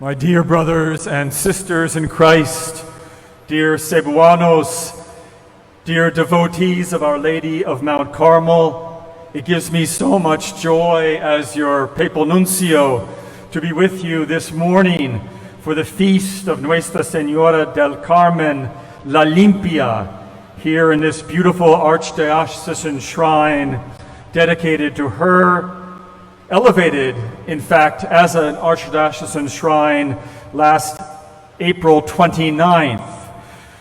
My dear brothers and sisters in Christ, dear Cebuanos, dear devotees of Our Lady of Mount Carmel, it gives me so much joy as your Papal Nuncio to be with you this morning for the feast of Nuestra Senora Del Carmen, La Limpia, here in this beautiful Archdiocesan shrine dedicated to her, elevated, in fact, as an Archdiocesan shrine last April 29th.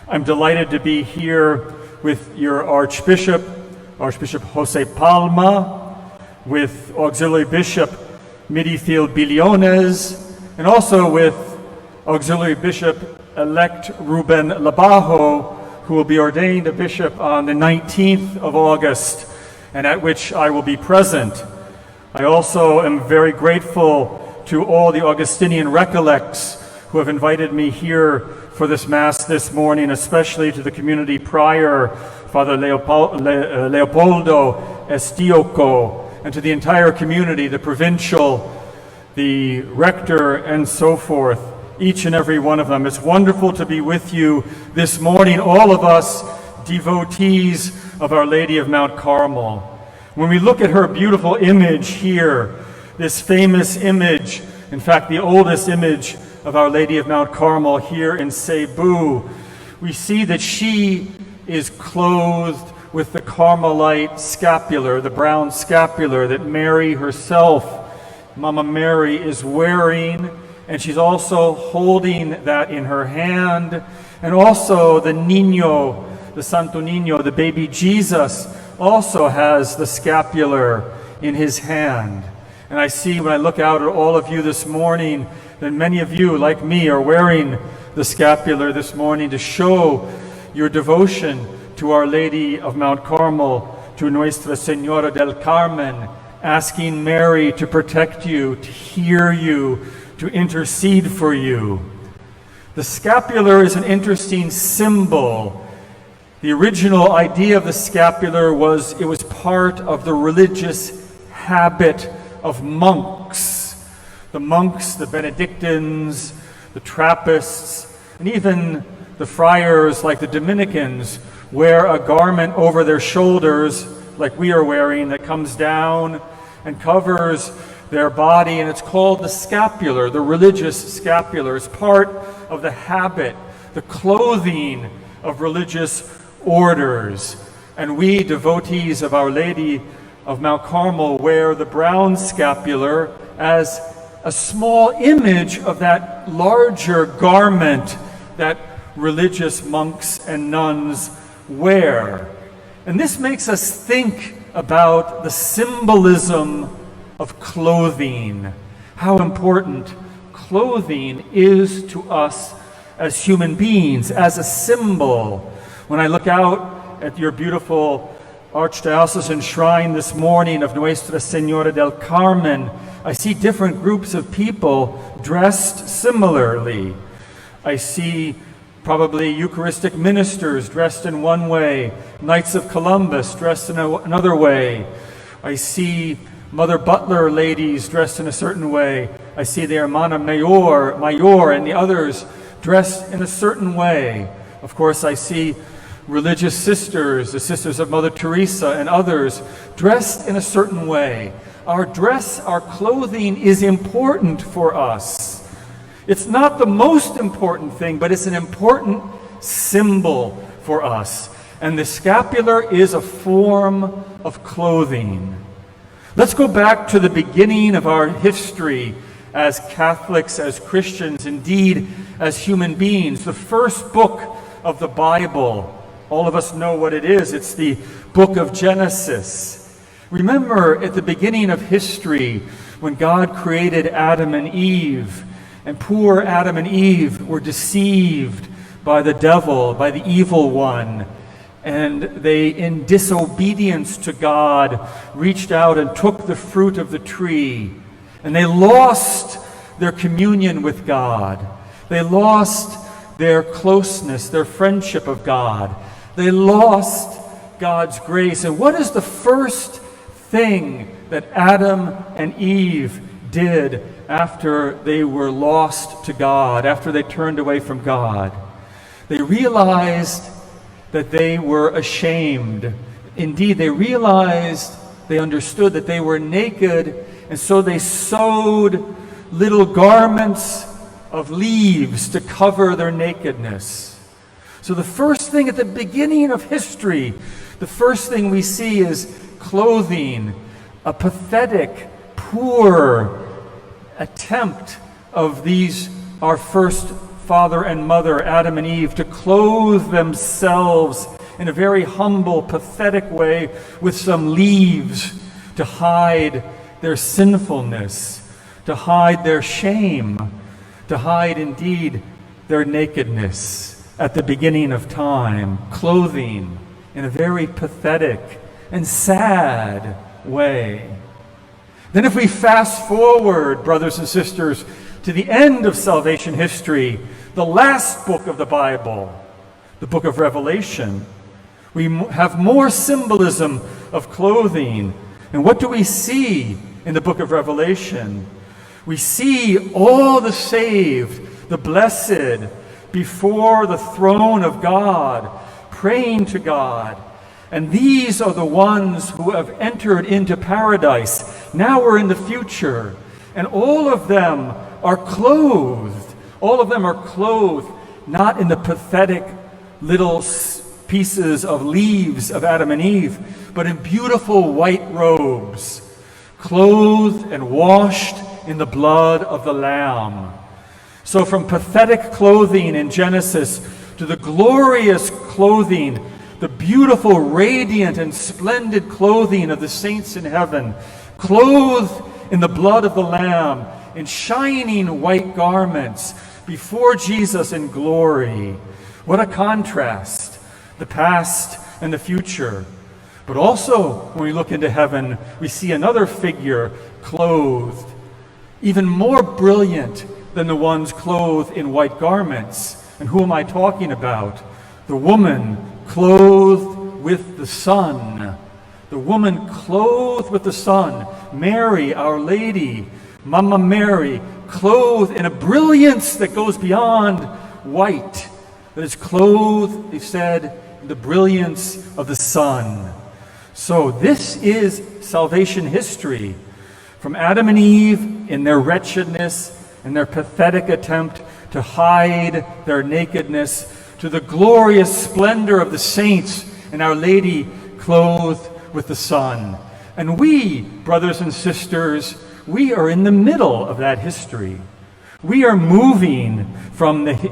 I'm delighted to be here with your Archbishop, Archbishop Jose Palma, with Auxiliary Bishop Midithil Billones, and also with Auxiliary Bishop-elect Ruben Labajo, who will be ordained a bishop on the 19th of August, and at which I will be present. I also am very grateful to all the Augustinian recollects who have invited me here for this Mass this morning, especially to the community prior, Father Leopoldo Estioco, and to the entire community, the provincial, the rector, and so forth, each and every one of them. It's wonderful to be with you this morning, all of us devotees of Our Lady of Mount Carmel. When we look at her beautiful image here, this famous image, in fact, the oldest image of Our Lady of Mount Carmel here in Cebu, we see that she is clothed with the Carmelite Scapular, the brown scapular that Mary herself, Mama Mary, is wearing, and she's also holding that in her hand, and also the Niño, the Santo Niño, the baby Jesus, also has the scapular in his hand. And I see when I look out at all of you this morning that many of you, like me, are wearing the scapular this morning to show your devotion to Our Lady of Mount Carmel, to Nuestra Senora Del Carmen, asking Mary to protect you, to hear you, to intercede for you. The scapular is an interesting symbol. The original idea of the scapular was it was part of the religious habit of monks. The monks, the Benedictines, the Trappists, and even the friars like the Dominicans wear a garment over their shoulders like we are wearing that comes down and covers their body, and it's called the scapular, the religious scapular. It's part of the habit, the clothing of religious orders. And we, devotees of Our Lady of Mount Carmel, wear the brown scapular as a small image of that larger garment that religious monks and nuns wear. And this makes us think about the symbolism of clothing, how important clothing is to us as human beings, as a symbol. When I look out at your beautiful Archdiocesan shrine this morning of Nuestra Senora Del Carmen, I see different groups of people dressed similarly. I see probably Eucharistic ministers dressed in one way, Knights of Columbus dressed in another way. I see Mother Butler ladies dressed in a certain way. I see the Hermana Mayor and the others dressed in a certain way. Of course, I see religious sisters, the Sisters of Mother Teresa and others, dressed in a certain way. Our dress, our clothing is important for us. It's not the most important thing, but it's an important symbol for us. And the scapular is a form of clothing. Let's go back to the beginning of our history as Catholics, as Christians, indeed as human beings. The first book of the Bible, all of us know what it is. It's the book of Genesis. Remember at the beginning of history when God created Adam and Eve, and poor Adam and Eve were deceived by the devil, by the evil one, and they, in disobedience to God, reached out and took the fruit of the tree, and they lost their communion with God. They lost their closeness, their friendship of God. They lost God's grace. And what is the first thing that Adam and Eve did after they were lost to God, after they turned away from God. They realized that they were ashamed. Indeed, they understood that they were naked, and so they sewed little garments of leaves to cover their nakedness. So the first thing at the beginning of history, the first thing we see is clothing, a pathetic, poor attempt of our first father and mother, Adam and Eve, to clothe themselves in a very humble, pathetic way with some leaves to hide their sinfulness, to hide their shame, to hide indeed their nakedness at the beginning of time, clothing in a very pathetic and sad way. Then if we fast forward, brothers and sisters, to the end of salvation history, the last book of the Bible, the book of Revelation, we have more symbolism of clothing. And what do we see in the book of Revelation? We see all the saved, the blessed, before the throne of God, praying to God. And these are the ones who have entered into paradise. Now we're in the future. And all of them are clothed. All of them are clothed, not in the pathetic little pieces of leaves of Adam and Eve, but in beautiful white robes, clothed and washed in the blood of the Lamb. So from pathetic clothing in Genesis to the glorious clothing, the beautiful, radiant, and splendid clothing of the saints in heaven, clothed in the blood of the Lamb, in shining white garments before Jesus in glory. What a contrast, the past and the future. But also, when we look into heaven, we see another figure clothed, even more brilliant than the ones clothed in white garments. And who am I talking about? The woman clothed with the sun. The woman clothed with the sun. Mary, Our Lady, Mama Mary, clothed in a brilliance that goes beyond white, that is clothed, they said, in the brilliance of the sun. So this is salvation history. From Adam and Eve in their wretchedness and their pathetic attempt to hide their nakedness, to the glorious splendor of the saints and Our Lady clothed with the sun. And we, brothers and sisters, we are in the middle of that history. We are moving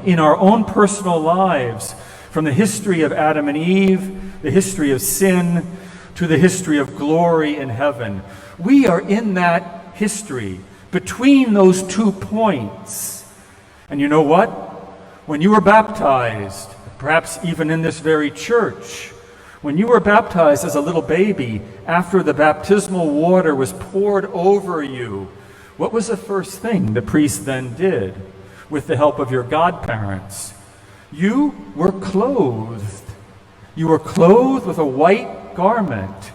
in our own personal lives, from the history of Adam and Eve, the history of sin, to the history of glory in heaven. We are in that history, between those 2 points. And you know what? When you were baptized, perhaps even in this very church, when you were baptized as a little baby, after the baptismal water was poured over you, what was the first thing the priest then did with the help of your godparents? You were clothed. You were clothed with a white garment.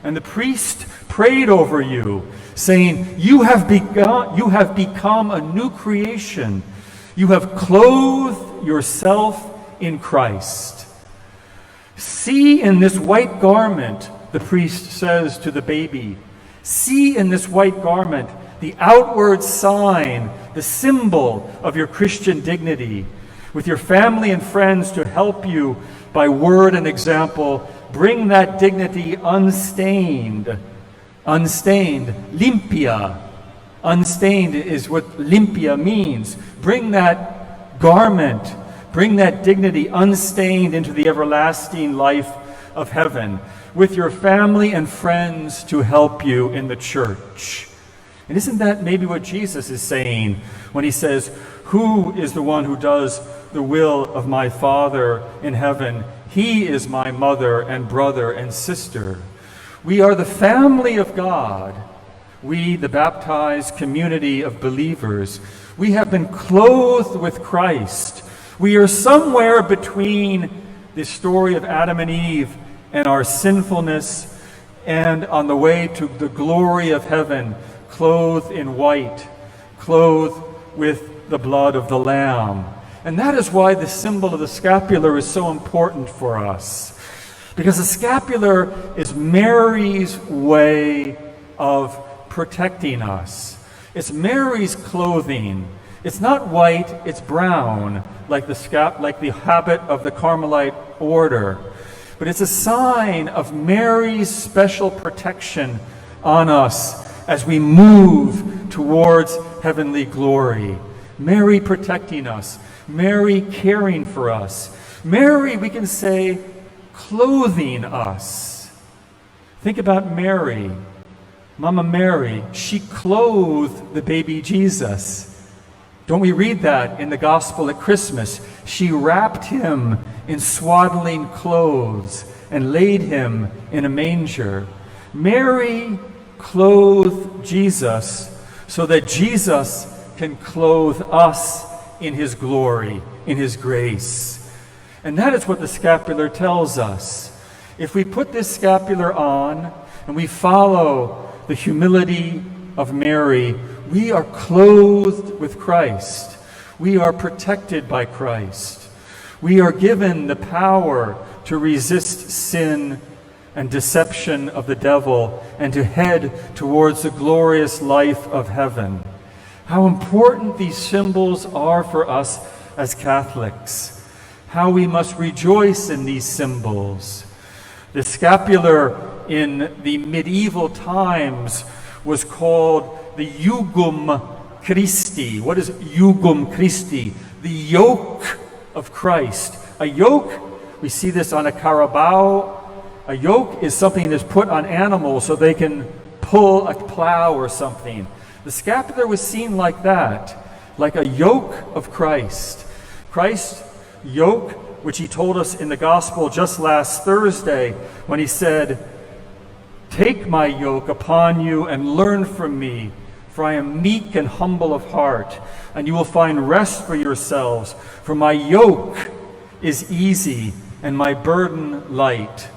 And the priest prayed over you, saying, you have become a new creation. You have clothed yourself in Christ. See in this white garment, the priest says to the baby, see in this white garment the outward sign, the symbol of your Christian dignity. With your family and friends to help you by word and example, bring that dignity unstained. Unstained, limpia. Unstained is what limpia means. Bring that garment, bring that dignity unstained into the everlasting life of heaven, with your family and friends to help you in the church. And isn't that maybe what Jesus is saying when he says, who is the one who does the will of my Father in heaven? He is my mother and brother and sister. We are the family of God. We, the baptized community of believers, we have been clothed with Christ. We are somewhere between the story of Adam and Eve and our sinfulness, and on the way to the glory of heaven, clothed in white, clothed with the blood of the Lamb. And that is why the symbol of the scapular is so important for us. Because the scapular is Mary's way of protecting us. It's Mary's clothing. It's not white, it's brown, like the habit of the Carmelite order. But it's a sign of Mary's special protection on us as we move towards heavenly glory. Mary protecting us, Mary caring for us, Mary, we can say, clothing us. Think about Mary, Mama Mary. She clothed the baby Jesus. Don't we read that in the gospel at Christmas? She wrapped him in swaddling clothes and laid him in a manger. Mary clothed Jesus so that Jesus can clothe us in his glory, in his grace. And that is what the scapular tells us. If we put this scapular on and we follow the humility of Mary, we are clothed with Christ. We are protected by Christ. We are given the power to resist sin and deception of the devil and to head towards the glorious life of heaven. How important these symbols are for us as Catholics. How we must rejoice in these symbols. The scapular in the medieval times was called the Jugum Christi. What is Jugum Christi? The yoke of Christ. A yoke, we see this on a carabao. A yoke is something that's put on animals so they can pull a plow or something. The scapular was seen like that, like a yoke of Christ. Christ's yoke, which he told us in the gospel just last Thursday when he said, "Take my yoke upon you and learn from me, for I am meek and humble of heart, and you will find rest for yourselves, for my yoke is easy and my burden light."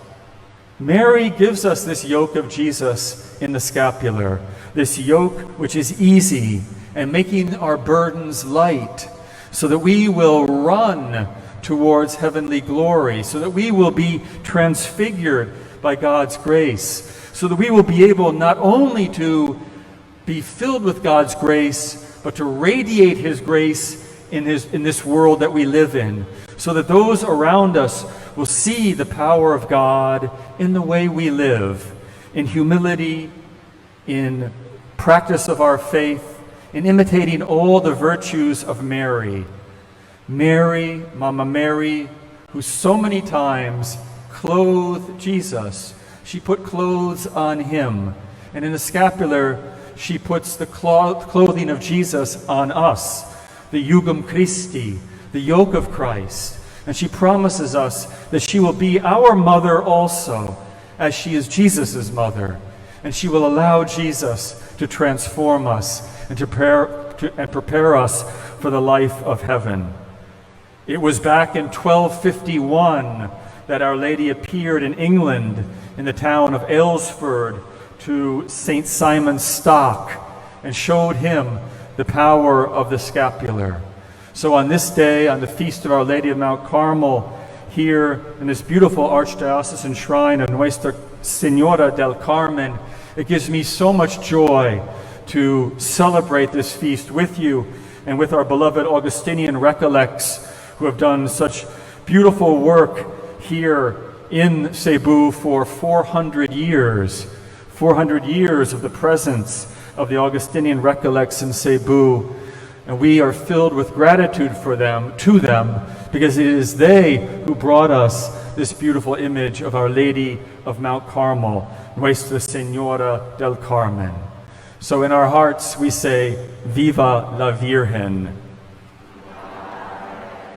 Mary gives us this yoke of Jesus in the scapular, this yoke which is easy and making our burdens light, so that we will run towards heavenly glory, so that we will be transfigured by God's grace, so that we will be able not only to be filled with God's grace, but to radiate his grace in this world that we live in, so that those around us will see the power of God in the way we live, in humility, in practice of our faith, in imitating all the virtues of Mary. Mary, Mama Mary, who so many times clothed Jesus. She put clothes on him. And in the scapular, she puts the clothing of Jesus on us, the Jugum Christi, the yoke of Christ. And she promises us that she will be our mother also, as she is Jesus' mother. And she will allow Jesus to transform us and to prepare us for the life of heaven. It was back in 1251 that Our Lady appeared in England in the town of Aylesford to St. Simon Stock and showed him the power of the scapular. So on this day, on the feast of Our Lady of Mount Carmel, here in this beautiful archdiocesan shrine of Nuestra Senora Del Carmen, it gives me so much joy to celebrate this feast with you and with our beloved Augustinian recollects who have done such beautiful work here in Cebu for 400 years. 400 years of the presence of the Augustinian recollects in Cebu. And we are filled with gratitude to them, because it is they who brought us this beautiful image of Our Lady of Mount Carmel, Nuestra Senora del Carmen. So in our hearts we say, Viva la Virgen.